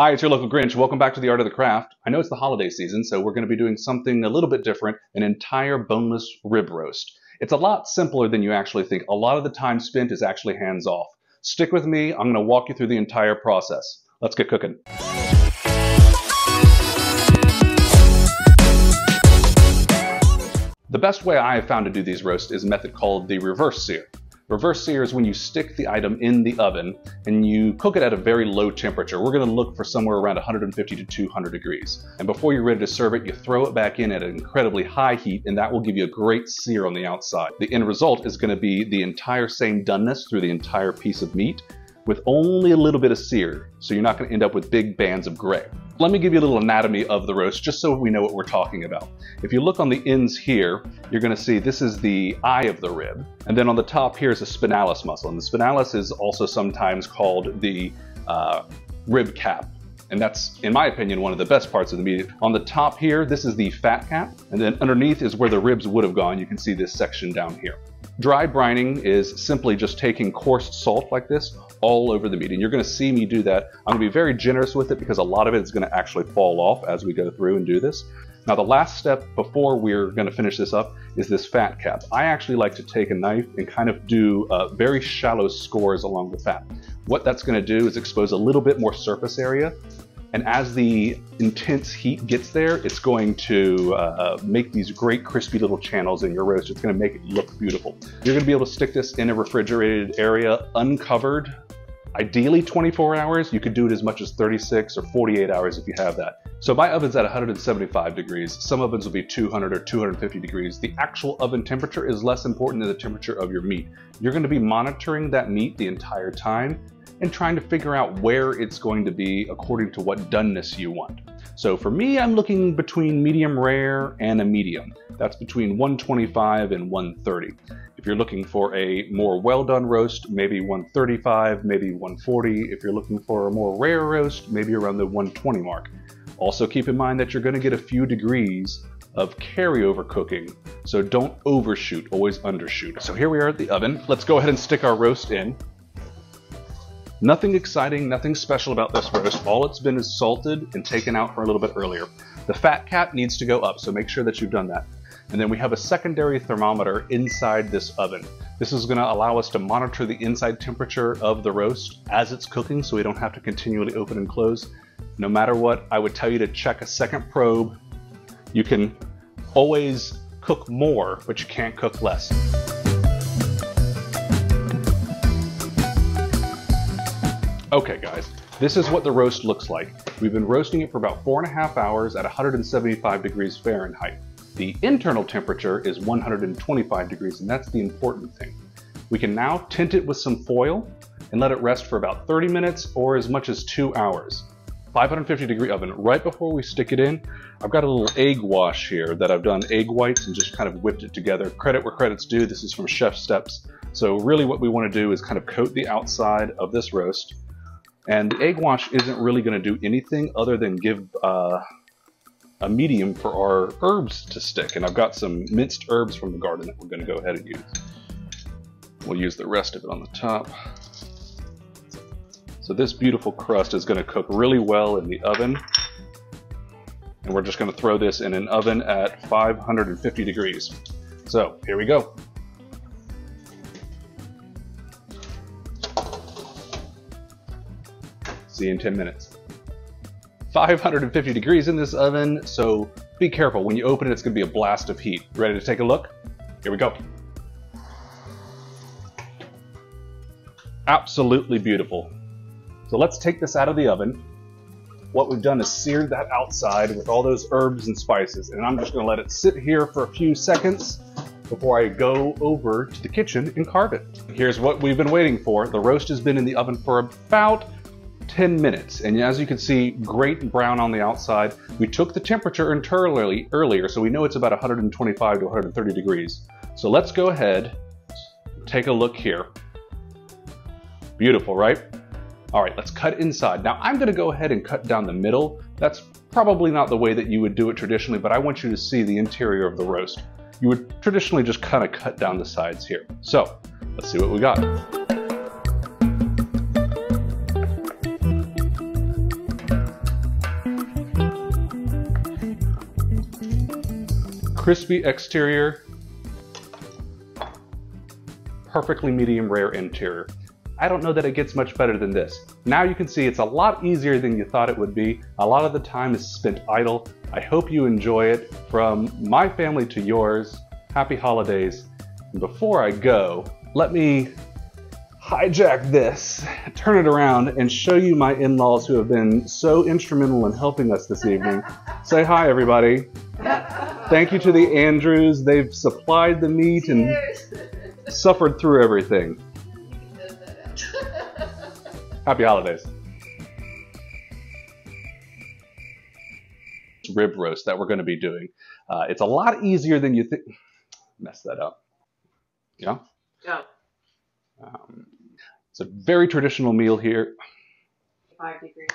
Hi, it's your local Grinch. Welcome back to the Art of the Craft. I know it's the holiday season, so we're going to be doing something a little bit different, an entire boneless rib roast. It's a lot simpler than you actually think. A lot of the time spent is actually hands-off. Stick with me. I'm going to walk you through the entire process. Let's get cooking. The best way I have found to do these roasts is a method called the reverse sear. Reverse sear is when you stick the item in the oven and you cook it at a very low temperature. We're going to look for somewhere around 150 to 200 degrees. And before you're ready to serve it, you throw it back in at an incredibly high heat, and that will give you a great sear on the outside. The end result is going to be the entire same doneness through the entire piece of meat with only a little bit of sear, so you're not going to end up with big bands of gray. Let me give you a little anatomy of the roast just so we know what we're talking about. If you look on the ends here, you're going to see this is the eye of the rib, and then on the top here is a spinalis muscle, and the spinalis is also sometimes called the rib cap. And that's, in my opinion, one of the best parts of the meat. On the top here, this is the fat cap, and then underneath is where the ribs would have gone. You can see this section down here. Dry brining is simply just taking coarse salt like this all over the meat, and you're going to see me do that. I'm going to be very generous with it because a lot of it is going to actually fall off as we go through and do this. Now the last step before we're going to finish this up is this fat cap. I actually like to take a knife and kind of do very shallow scores along the fat. What that's going to do is expose a little bit more surface area, and as the intense heat gets there, it's going to make these great crispy little channels in your roast. It's going to make it look beautiful. You're going to be able to stick this in a refrigerated area uncovered, ideally 24 hours. You could do it as much as 36 or 48 hours if you have that. So my oven's at 175 degrees. Some ovens will be 200 or 250 degrees. The actual oven temperature is less important than the temperature of your meat. You're going to be monitoring that meat the entire time and trying to figure out where it's going to be according to what doneness you want. So for me, I'm looking between medium rare and a medium. That's between 125 and 130. If you're looking for a more well-done roast, maybe 135, maybe 140. If you're looking for a more rare roast, maybe around the 120 mark. Also keep in mind that you're going to get a few degrees of carryover cooking, so don't overshoot, always undershoot. So here we are at the oven. Let's go ahead and stick our roast in. Nothing exciting, nothing special about this roast. All it's been is salted and taken out for a little bit earlier. The fat cap needs to go up, so make sure that you've done that. And then we have a secondary thermometer inside this oven. This is going to allow us to monitor the inside temperature of the roast as it's cooking, so we don't have to continually open and close. No matter what, I would tell you to check a second probe. You can always cook more, but you can't cook less. Okay guys, this is what the roast looks like. We've been roasting it for about 4.5 hours at 175 degrees Fahrenheit. The internal temperature is 125 degrees, and that's the important thing. We can now tint it with some foil and let it rest for about 30 minutes or as much as 2 hours. 550 degree oven. Right before we stick it in, I've got a little egg wash here that I've done egg whites and just kind of whipped it together. Credit where credit's due. This is from Chef Steps. So really what we want to do is kind of coat the outside of this roast. And the egg wash isn't really going to do anything other than give a medium for our herbs to stick. And I've got some minced herbs from the garden that we're going to go ahead and use. We'll use the rest of it on the top. So this beautiful crust is going to cook really well in the oven. And we're just going to throw this in an oven at 550 degrees. So here we go. See you in 10 minutes. 550 degrees in this oven, so be careful. When you open it, it's going to be a blast of heat. Ready to take a look? Here we go. Absolutely beautiful. So let's take this out of the oven. What we've done is seared that outside with all those herbs and spices, and I'm just going to let it sit here for a few seconds before I go over to the kitchen and carve it. Here's what we've been waiting for. The roast has been in the oven for about 10 minutes, and as you can see, great brown on the outside. We took the temperature internally earlier, so we know it's about 125 to 130 degrees. So let's go ahead and take a look here. Beautiful, right? All right, let's cut inside. Now I'm going to go ahead and cut down the middle. That's probably not the way that you would do it traditionally, but I want you to see the interior of the roast. You would traditionally just kind of cut down the sides here. So let's see what we got. crispy exterior, perfectly medium rare interior. I don't know that it gets much better than this. Now you can see it's a lot easier than you thought it would be. A lot of the time is spent idle. I hope you enjoy it. From my family to yours, happy holidays. And before I go, let me hijack this, turn it around, and show you my in-laws who have been so instrumental in helping us this evening. Say hi, everybody. Thank you to the Andrews. They've supplied the meat and suffered through everything. Happy holidays. Rib roast that we're going to be doing. It's a lot easier than you think. Mess that up. Yeah? Yeah. It's a very traditional meal here. 5 degrees.